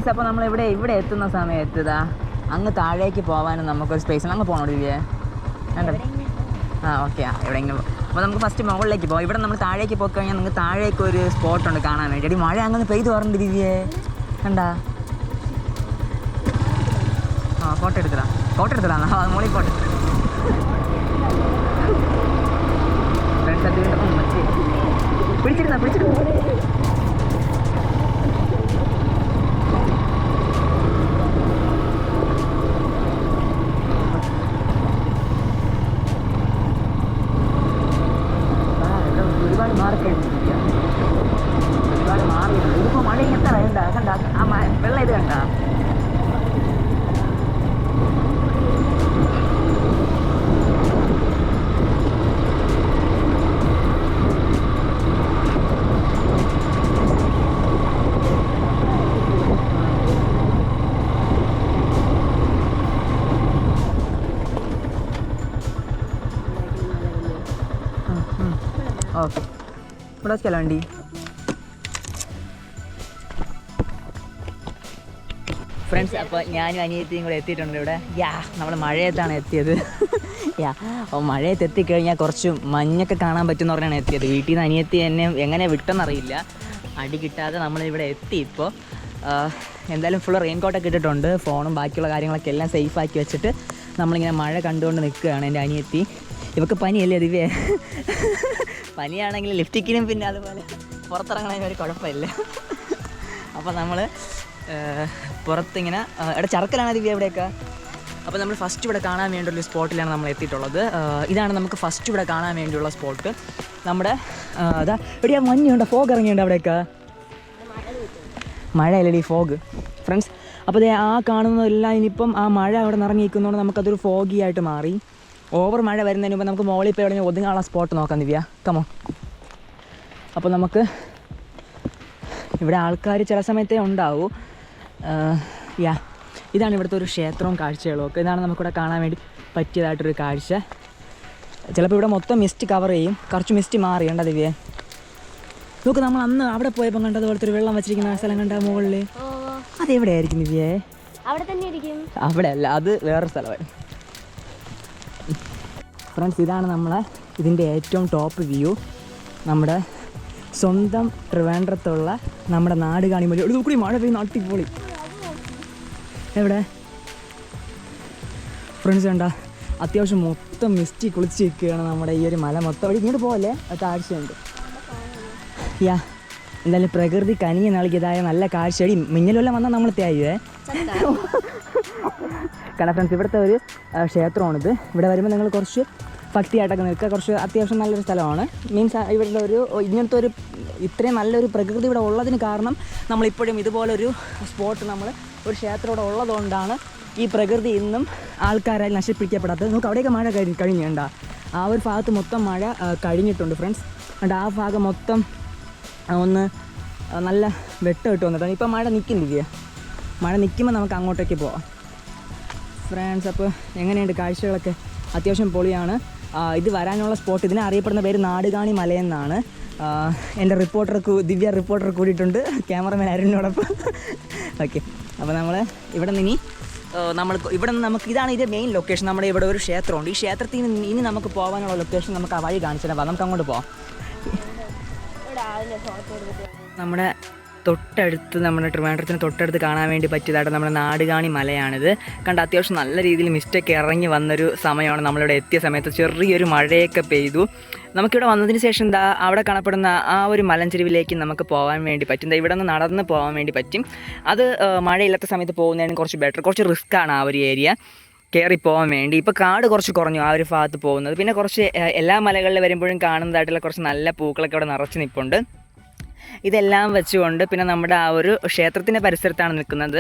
Friends, അപ്പോൾ നമ്മൾ ഇവിടെ എത്തുന്ന സമയത്ത് ഇതാ അങ്ങ് താഴേക്ക് പോകാനും നമുക്കൊരു സ്പേസ് അങ്ങ് പോകണോടില്ലേ? കണ്ടോ? ഓക്കെ, എവിടെയെങ്കിലും. അപ്പോൾ നമുക്ക് ഫസ്റ്റ് മുകളിലേക്ക് പോകാം. ഇവിടെ നമ്മൾ താഴേക്ക് പോയി കഴിഞ്ഞാൽ നിങ്ങൾക്ക് താഴേക്ക് ഒരു സ്പോട്ടുണ്ട് കാണാൻ വേണ്ടി. എടി മഴ അങ്ങനെ പെയ്ത് പറഞ്ഞിട്ട് ദിവ്യേ കണ്ടാ? ഫോട്ടോ എടുത്തടാ മോളിൽ ഫോട്ടോ ഫ്രണ്ട്സ്. അത് പിടിച്ചിരുന്ന ഒരുപാട് മാറിയിട്ടുണ്ട്. ഇതിപ്പോൾ മഴ ഇങ്ങനത്തെ കണ്ട ആ വെള്ളം ഇത് കണ്ട. ഓക്കെ, ഇവിടെ വെച്ചല്ലോ വണ്ടി. ഫ്രണ്ട്സ്, അപ്പോൾ ഞാനും അനിയത്തിയും കൂടെ എത്തിയിട്ടുണ്ട് ഇവിടെ. നമ്മൾ മഴയത്താണ് എത്തിയത്. അപ്പോൾ മഴയത്ത് എത്തിക്കഴിഞ്ഞാൽ കുറച്ച് മഞ്ഞൊക്കെ കാണാൻ പറ്റുമെന്ന് പറഞ്ഞാണ് എത്തിയത്. വീട്ടിൽ നിന്ന് അനിയത്തി എന്നെ എങ്ങനെ വിട്ടെന്നറിയില്ല. അടി കിട്ടാതെ നമ്മളിവിടെ എത്തി. ഇപ്പോൾ എന്തായാലും ഫുൾ റെയിൻകോട്ടൊക്കെ ഇട്ടിട്ടുണ്ട്. ഫോണും ബാക്കിയുള്ള കാര്യങ്ങളൊക്കെ എല്ലാം സേഫാക്കി വെച്ചിട്ട് നമ്മളിങ്ങനെ മഴ കണ്ടുകൊണ്ട് നിൽക്കുകയാണ്. എൻ്റെ അനിയത്തി, ഇവർക്ക് പനിയല്ലേ ദിവ്യേ? പനിയാണെങ്കിൽ ലിഫ്റ്റിക്കിനും പിന്നെ അതുപോലെ പുറത്തിറങ്ങണമെങ്കിൽ ഒരു കുഴപ്പമില്ല. അപ്പോൾ നമ്മൾ പുറത്തിങ്ങനെ ഇവിടെ ചർക്കലാണ് ദിവ്യ ഇവിടെയൊക്കെ. അപ്പോൾ നമ്മൾ ഫസ്റ്റ് ഇവിടെ കാണാൻ വേണ്ടിയുള്ള സ്പോട്ടിലാണ് നമ്മൾ എത്തിയിട്ടുള്ളത്. ഇതാണ് നമുക്ക് ഫസ്റ്റ് ഇവിടെ കാണാൻ വേണ്ടിയുള്ള സ്പോട്ട്. നമ്മുടെ അതാ എവിടെയാ മഞ്ഞുണ്ട്, ഫോഗ് ഇറങ്ങിയുണ്ട് അവിടെയൊക്കെ. മഴയല്ലേ ഫോഗ് ഫ്രണ്ട്സ്. അപ്പോൾ അതേ ആ കാണുന്നതെല്ലാം ഇനിയിപ്പം ആ മഴ അവിടെ നിറഞ്ഞിരിക്കുന്നതുകൊണ്ട് നമുക്കതൊരു ഫോഗി ആയിട്ട് മാറി. ഓവർ മഴ വരുന്നതിന് മുമ്പ് നമുക്ക് മോളിൽ ഇപ്പോൾ എവിടെ ഒതുങ്ങാനുള്ള സ്പോട്ട് നോക്കാം ദിവ്യ, കമോ. അപ്പോൾ നമുക്ക് ഇവിടെ ആൾക്കാർ ചില സമയത്തേ ഉണ്ടാവും. ഇതാണ് ഇവിടുത്തെ ഒരു ക്ഷേത്രവും കാഴ്ചകളും ഒക്കെ. ഇതാണ് നമുക്കിവിടെ കാണാൻ വേണ്ടി പറ്റിയതായിട്ടൊരു കാഴ്ച. ചിലപ്പോൾ ഇവിടെ മൊത്തം മിസ്റ്റ് കവർ ചെയ്യും, കുറച്ച് മിസ്റ്റ് മാറി കണ്ട ദിവ്യേ. നോക്ക്, നമ്മൾ അന്ന് അവിടെ പോയപ്പോൾ കണ്ടതുപോലത്തെ ഒരു വെള്ളം വെച്ചിരിക്കുന്ന ആ സ്ഥലം കണ്ട മുകളിൽ, അതെവിടെ ആയിരിക്കും ദിവ്യേ? അവിടെ അല്ല, അത് വേറൊരു സ്ഥലമായിരുന്നു. ഫ്രണ്ട്സ്, ഇതാണ് നമ്മളെ ഇതിൻ്റെ ഏറ്റവും ടോപ്പ് വ്യൂ. നമ്മുടെ സ്വന്തം ട്രിവാൻഡ്രത്തുള്ള നമ്മുടെ നാട് കാണുമ്പോൾ ഒരു കൂടി മഴ പെയ്യുന്ന അടിപൊളി. എവിടെ ഫ്രണ്ട്സ് കണ്ട അത്യാവശ്യം മൊത്തം മിസ്റ്റി കുളിച്ച് നിൽക്കുകയാണ് നമ്മുടെ ഈ ഒരു മല മൊത്തം. അവിടെ ഇങ്ങോട്ട് പോകല്ലേ, അത് കാഴ്ചയുണ്ട്. എന്തായാലും പ്രകൃതി കനിഞ്ഞ് നൽകിയതായ നല്ല കാഴ്ചയടി. മിന്നലെല്ലാം വന്നാൽ നമ്മൾ തേയുവേ. കാരണം ഫ്രണ്ട്സ്, ഇവിടുത്തെ ഒരു ക്ഷേത്രമാണിത്. ഇവിടെ വരുമ്പോൾ നിങ്ങൾ കുറച്ച് ഭക്തിയായിട്ടൊക്കെ നിൽക്കുക. കുറച്ച് അത്യാവശ്യം നല്ലൊരു സ്ഥലമാണ്. മീൻസ് ഇവിടെ ഒരു ഇങ്ങനത്തെ ഒരു ഇത്രയും നല്ലൊരു പ്രകൃതി ഇവിടെ ഉള്ളതിന് കാരണം നമ്മളിപ്പോഴും ഇതുപോലൊരു സ്പോട്ട് നമ്മൾ ഒരു ക്ഷേത്രം ഇവിടെ ഉള്ളതുകൊണ്ടാണ് ഈ പ്രകൃതി ഇന്നും ആൾക്കാരായി നശിപ്പിക്കപ്പെടാത്തത്. നമുക്ക് അവിടെയൊക്കെ മഴ കഴിഞ്ഞുണ്ട. ആ ഒരു ഭാഗത്ത് മൊത്തം മഴ കഴിഞ്ഞിട്ടുണ്ട് ഫ്രണ്ട്സ്. അതുകൊണ്ട് ആ ഭാഗം മൊത്തം ഒന്ന് നല്ല വെട്ടം ഇട്ട് വന്നിട്ടാണ്. ഇപ്പം മഴ നിൽക്കുന്നില്ല. മഴ നിൽക്കുമ്പോൾ നമുക്ക് അങ്ങോട്ടേക്ക് പോവാം ഫ്രണ്ട്സ്. അപ്പോൾ എങ്ങനെയുണ്ട് കാഴ്ചകളൊക്കെ? അത്യാവശ്യം പൊളിയാണ്. ഇത് വരാനുള്ള സ്പോട്ട്, ഇതിനെ അറിയപ്പെടുന്ന പേര് നാടുകാണി മലയെന്നാണ്. എൻ്റെ ദിവ്യ റിപ്പോർട്ടർ കൂടിയിട്ടുണ്ട്, ക്യാമറമാൻ അരുണിനോടൊപ്പം. ഓക്കെ, അപ്പോൾ നമ്മൾ ഇവിടെ നിന്ന് നമുക്ക് ഇതാണ് ഇതിൻ്റെ മെയിൻ ലൊക്കേഷൻ. നമ്മുടെ ഇവിടെ ഒരു ക്ഷേത്രമുണ്ട്. ഈ ക്ഷേത്രത്തിൽ നിന്ന് ഇനി നമുക്ക് പോകാനുള്ള ലൊക്കേഷൻ നമുക്ക് ആ വഴി കാണിച്ചിടാം. നമുക്ക് അങ്ങോട്ട് പോകാം. നമ്മുടെ തൊട്ടടുത്ത്, നമ്മുടെ ട്രിവാൻഡ്രത്തിന് തൊട്ടടുത്ത് കാണാൻ വേണ്ടി പറ്റിയതായിട്ട് നമ്മുടെ നാടുകാണി മലയാണിത്. കണ്ട അത്യാവശ്യം നല്ല രീതിയിൽ മിസ്റ്റൊക്കെ ഇറങ്ങി വന്നൊരു സമയമാണ്. നമ്മളിവിടെ എത്തിയ സമയത്ത് ചെറിയൊരു മഴയൊക്കെ പെയ്തു. നമുക്കിവിടെ വന്നതിന് ശേഷം അവിടെ കാണപ്പെടുന്ന ആ ഒരു മലഞ്ചെരുവിലേക്ക് നമുക്ക് പോകാൻ വേണ്ടി പറ്റും. ഇവിടെ നിന്ന് നടന്ന് പോകാൻ വേണ്ടി പറ്റും. അത് മഴയില്ലാത്ത സമയത്ത് പോകുന്നതിന് കുറച്ച് ബെറ്റർ. കുറച്ച് റിസ്ക്കാണ് ആ ഒരു ഏരിയ കയറി പോകാൻ വേണ്ടി. ഇപ്പോൾ കാട് കുറച്ച് കുറഞ്ഞു ആ ഒരു ഭാഗത്ത് പോകുന്നത്. പിന്നെ കുറച്ച് എല്ലാ മലകളിൽ വരുമ്പോഴും കാണുന്നതായിട്ടുള്ള കുറച്ച് നല്ല പൂക്കളൊക്കെ അവിടെ നിറച്ച് നിൽപ്പുണ്ട്. ഇതെല്ലാം വെച്ചുകൊണ്ട് പിന്നെ നമ്മുടെ ആ ഒരു ക്ഷേത്രത്തിൻ്റെ പരിസരത്താണ് നിൽക്കുന്നത്.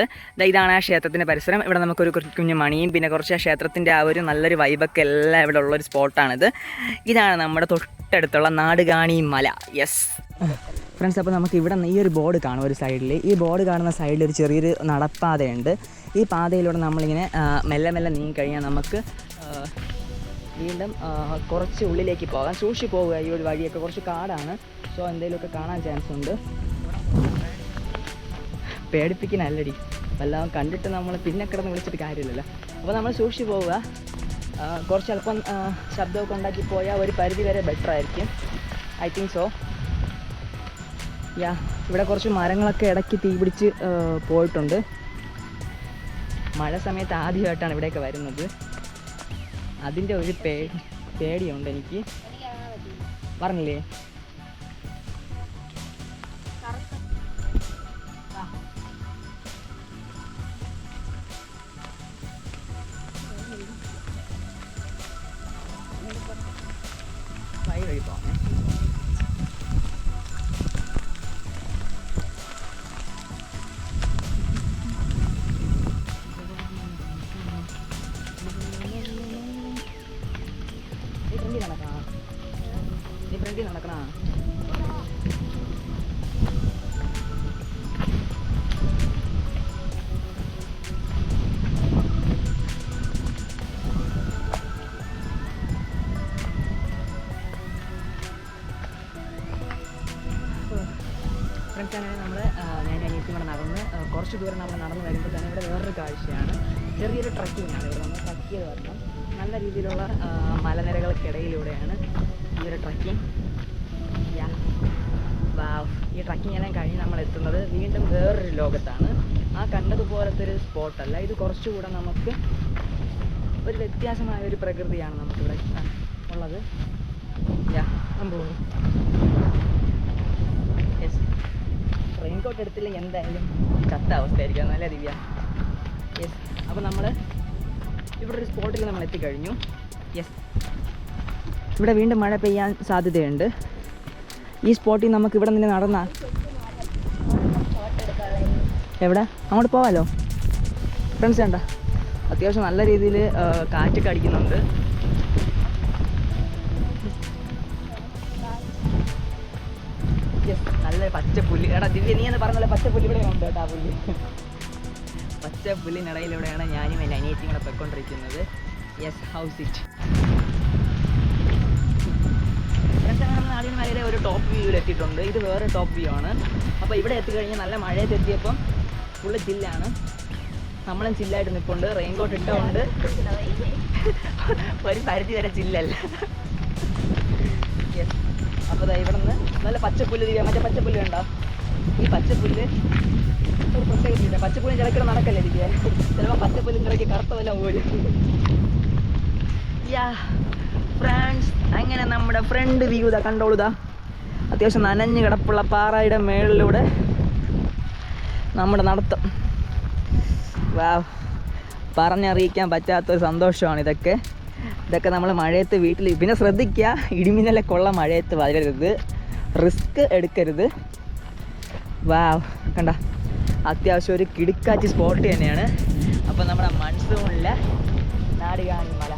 ഇതാണ് ആ ക്ഷേത്രത്തിൻ്റെ പരിസരം. ഇവിടെ നമുക്കൊരു കുഞ്ഞു മണിയും പിന്നെ കുറച്ച് ആ ക്ഷേത്രത്തിൻ്റെ ആ ഒരു നല്ലൊരു വൈബൊക്കെ എല്ലാം ഇവിടെ ഉള്ളൊരു സ്പോട്ടാണിത്. ഇതാണ് നമ്മുടെ തൊട്ടടുത്തുള്ള നാടുകാണി മല. യെസ് ഫ്രണ്ട്സ്, അപ്പോൾ നമുക്ക് ഇവിടെ ഈ ഒരു ബോർഡ് കാണും ഒരു സൈഡിൽ. ഈ ബോർഡ് കാണുന്ന സൈഡിൽ ഒരു ചെറിയൊരു നടപ്പാതയുണ്ട്. ഈ പാതയിലൂടെ നമ്മളിങ്ങനെ മെല്ലെ മെല്ലെ നീങ്ങിക്കഴിഞ്ഞാൽ നമുക്ക് വീണ്ടും കുറച്ച് ഉള്ളിലേക്ക് പോകാം. സൂക്ഷിച്ച് പോവുക. ഈ ഒരു വഴിയൊക്കെ കുറച്ച് കാടാണ്. സോ എന്തെങ്കിലുമൊക്കെ കാണാൻ ചാൻസ് ഉണ്ട്. പേടിപ്പിക്കാനല്ലടി. എല്ലാം കണ്ടിട്ട് നമ്മൾ പിന്നെ കിടന്ന് വിളിച്ചിട്ട് കാര്യമില്ലല്ലോ. അപ്പോൾ നമ്മൾ സൂക്ഷിച്ച് പോവുക. കുറച്ച് അല്പം ശബ്ദമൊക്കെ ഉണ്ടാക്കി പോയാൽ ഒരു പരിധി വരെ ബെറ്റർ ആയിരിക്കും. I think so. ഇവിടെ കുറച്ച് മരങ്ങളൊക്കെ ഇടയ്ക്ക് തീ പിടിച്ച് പോയിട്ടുണ്ട്. മഴ സമയത്ത് ആദ്യമായിട്ടാണ് ഇവിടെയൊക്കെ വരുന്നത്. അതിൻ്റെ ഒരു പേടിയുണ്ട് എനിക്ക്. പറഞ്ഞില്ലേ? വഴി പോകാം. നീ ഫ്രണ്ടിൽ നടക്കണ. ഫ്രണ്ട്സ്, അങ്ങനെ നമ്മൾ ഞാൻ അനിയത്തി കൂടെ നടന്ന് കുറച്ച് ദൂരം നമ്മൾ നടന്ന് വരുമ്പോൾ തന്നെ ഇവിടെ വേറൊരു കാഴ്ചയാണ്. ചെറിയൊരു ട്രക്കിംഗ് ആണ്. ഇവിടെ നമ്മൾ ട്രക്ക് ചെയ്ത് വരണം. നല്ല രീതിയിലുള്ള മലനിരകൾക്കിടയിലൂടെയാണ് ഈ ഒരു ട്രക്കിംഗ്. ഈ ട്രക്കിംഗ് എല്ലാം കഴിഞ്ഞ് നമ്മൾ എത്തുന്നത് വീണ്ടും വേറൊരു ലോകത്താണ്. ആ കണ്ടതുപോലത്തെ ഒരു സ്പോട്ടല്ല ഇത്. കുറച്ചുകൂടെ നമുക്ക് ഒരു വ്യത്യാസമായ ഒരു പ്രകൃതിയാണ് നമുക്കിവിടെ ഉള്ളത്. യെസ്, റെയിൻകോട്ട് എടുത്തില്ലെങ്കിൽ എന്തായാലും ചത്ത അവസ്ഥയായിരിക്കും. നല്ല ദിവ്യ. യെസ്, അപ്പോൾ നമ്മൾ ഇവിടെ ഒരു സ്പോട്ടിൽ നമ്മൾ എത്തിക്കഴിഞ്ഞു. യെസ്, ഇവിടെ വീണ്ടും മഴ പെയ്യാൻ സാധ്യതയുണ്ട്. ഈ സ്പോട്ടിൽ നമുക്ക് ഇവിടെ നിന്ന് നടന്നാൽ എവിടെ അങ്ങോട്ട് പോവാമല്ലോ. ഫ്രണ്ട്സ് വേണ്ട, അത്യാവശ്യം നല്ല രീതിയിൽ കാറ്റൊക്കെ അടിക്കുന്നുണ്ട്. യെസ്, നല്ല പച്ചപ്പുല്ല്. എടാ ദിവ്യ, നീ എന്ന് പറഞ്ഞ പച്ചപ്പുല്ല് ഇവിടെ ഉണ്ട് കേട്ടോ. ആ പുല്ല്, പച്ചപ്പുല്ലിനിടയിലൂടെയാണ് ഞാനും എൻ്റെ അനിയത്തിയും കൂടെ പൊയ്ക്കൊണ്ടിരിക്കുന്നത്. Yes, house it. ഫ്രണ്ട്സ്, അങ്ങനെ നമ്മൾ നാടിന് മേലെ ഒരു ടോപ്പ് വ്യൂവിൽ എത്തിയിട്ടുണ്ട്. ഇത് വേറെ ടോപ്പ് വ്യൂ ആണ്. അപ്പോൾ ഇവിടെ എത്തിക്കഴിഞ്ഞാൽ നല്ല മഴയത്ത് എത്തിയപ്പം ഫുള്ള് ചില്ലാണ്. നമ്മളും ചില്ലായിട്ട് നിൽപ്പുണ്ട്. റെയിൻകോട്ട് ഇട്ടുകൊണ്ട് ഒരു പരിധി വരെ ചില്ലല്ല. യെസ്, അപ്പോൾ ഇവിടെ നിന്ന് നല്ല പച്ചപ്പുല്ല് തിരിയാം. മറ്റേ പച്ചപ്പുല്ല് കണ്ടോ? ഈ പച്ചപ്പുല്ല് ഒരു പ്രത്യേക രീതിയാണ്. പച്ചപ്പുല്ലിന് ചിലക്കിടെ നടക്കല്ലേ ഇരിക്കുക. ചിലപ്പോൾ പച്ചപ്പുല്ലിന് ഇടയ്ക്ക് കറുത്ത വല്ല പോലും. ഫ്രണ്ട്സ്, അങ്ങനെ നമ്മുടെ ഫ്രണ്ട് വ്യൂ ഇതാ കണ്ടോളുതാ. അത്യാവശ്യം നനഞ്ഞ് കിടപ്പുള്ള പാറയുടെ മേളിലൂടെ നമ്മുടെ നടത്തം. പറഞ്ഞറിയിക്കാൻ പറ്റാത്തൊരു സന്തോഷമാണ് ഇതൊക്കെ. നമ്മൾ മഴയത്ത് വീട്ടിൽ പിന്നെ ശ്രദ്ധിക്കുക, ഇടിമിന്നലൊക്കെ ഉള്ള മഴയത്ത് വരരുത്, റിസ്ക് എടുക്കരുത്. കണ്ട, അത്യാവശ്യം ഒരു കിടുക്കാച്ചി സ്പോട്ട് തന്നെയാണ്. അപ്പോൾ നമ്മുടെ മൺസൂണിലെ നാടുകാണി മല.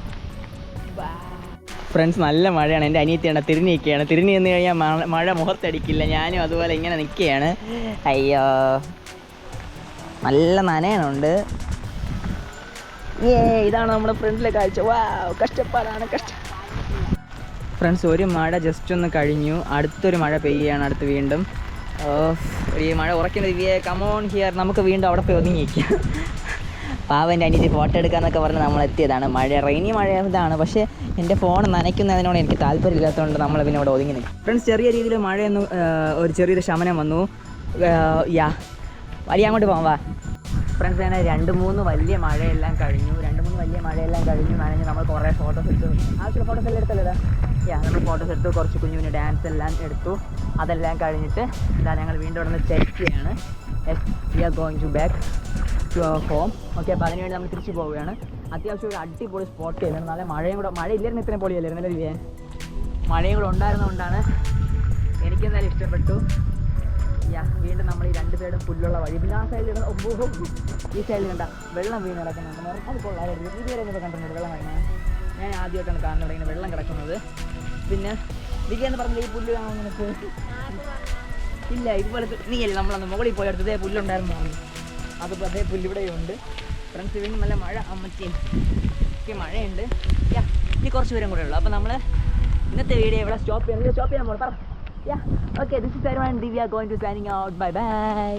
ഫ്രണ്ട്സ്, നല്ല മഴയാണ്. എൻ്റെ അനിയത്തിയാണ് തിരിഞ്ഞ് നിൽക്കുകയാണ്. തിരിഞ്ഞ് നിന്ന് കഴിഞ്ഞാൽ മഴ മുഖത്തടിക്കില്ല. ഞാനും അതുപോലെ ഇങ്ങനെ നിൽക്കുകയാണ്. അയ്യോ, നല്ല നനയനുണ്ട്. ഇതാണ് നമ്മുടെ ഫ്രണ്ടിലെ കാഴ്ച. കഷ്ടപ്പാടാണ്. ഫ്രണ്ട്സ്, ഒരു മഴ ജസ്റ്റ് ഒന്ന് കഴിഞ്ഞു. അടുത്തൊരു മഴ പെയ്യുകയാണ്. അടുത്ത് വീണ്ടും ഈ മഴ ഉറക്കുന്നത്. Come on here. നമുക്ക് വീണ്ടും അവിടെ പോയി ഒതുങ്ങിയിരിക്കാം. പാവൻ്റെ അനിയത്തി ഫോട്ടോ എടുക്കാമെന്നൊക്കെ പറഞ്ഞ് നമ്മൾ എത്തിയതാണ്. റെയിനി മഴ ഇതാണ്. പക്ഷേ എൻ്റെ ഫോൺ നനയ്ക്കുന്നതിനോട് എനിക്ക് താല്പര്യമില്ലാത്തതുകൊണ്ട് നമ്മൾ പിന്നെ ഇവിടെ ഒതുങ്ങി നിൽക്കും. ഫ്രണ്ട്സ്, ചെറിയ രീതിയിൽ മഴയൊന്നും ഒരു ചെറിയൊരു ശമനം വന്നു. വലിയ അങ്ങോട്ട് പോകാം. ഫ്രണ്ട്സ്, അങ്ങനെ 2-3 വലിയ മഴയെല്ലാം കഴിഞ്ഞു. നനഞ്ഞ് നമ്മൾ കുറേ ഫോട്ടോസ് എടുത്തു. ആവശ്യമുള്ള ഫോട്ടോസ് എല്ലാം എടുത്തല്ലോ. നമ്മൾ ഫോട്ടോസ് എടുത്തു. കുറച്ച് കുഞ്ഞു ഡാൻസ് എല്ലാം എടുത്തു. അതെല്ലാം കഴിഞ്ഞിട്ട് ഞങ്ങൾ വീണ്ടും ഇവിടെ നിന്ന് തിരിക്കുകയാണ്. We are going to back to our home. Okay, അപ്പോൾ അതിനുവേണ്ടി നമ്മൾ തിരിച്ചു പോവുകയാണ്. അത്യാവശ്യം ഒരു അടിപൊളി സ്പോട്ട് ചെയ്യുന്നത്. നല്ല മഴ ഇല്ലായിരുന്നു. ഇത്രയും പൊളിയല്ലായിരുന്നു അല്ലേ? മഴയും കൂടെ ഉണ്ടായിരുന്നതുകൊണ്ടാണ് എനിക്കെന്തായാലും ഇഷ്ടപ്പെട്ടു. വീണ്ടും നമ്മൾ ഈ 2 സൈഡും പുല്ലുള്ള വഴി. പിന്നെ ആ സൈഡിൽ ഈ സൈഡിൽ കണ്ട വെള്ളം വീണ് കിടക്കുന്നുണ്ട്. അത് കൊള്ളാമായിരുന്നു. ഇതുവരെ ഒന്നും കണ്ടിട്ടുണ്ട് വെള്ളം കഴിഞ്ഞാൽ. ഞാൻ ആദ്യമായിട്ടാണ് കാണുന്നത് ഇങ്ങനെ വെള്ളം കിടക്കുന്നത്. പിന്നെ വിജയെന്ന് പറഞ്ഞില്ല, ഈ പുല്ല് കാണാൻ നിനക്ക് ഇല്ല? ഇതുപോലെ നീയല്ലേ നമ്മളന്ന് മുകളിൽ പോയെടുത്തതേ പുല്ലുണ്ടായിരുന്നു. അതിപ്പോൾ അതേ പുല്ലിവിടെയുണ്ട്. ഫ്രണ്ട്സ്, വീണ്ടും നല്ല മഴ അമ്മച്ചിയും ഒക്കെ മഴയുണ്ട്. ഇനി കുറച്ച് പേരും കൂടെ ഉള്ളു. അപ്പോൾ നമ്മൾ ഇന്നത്തെ വീഡിയോ ഇവിടെ സ്റ്റോപ്പ് ചെയ്യാൻ പറ. Okay, this is Arman and Divya going to signing out. Bye bye.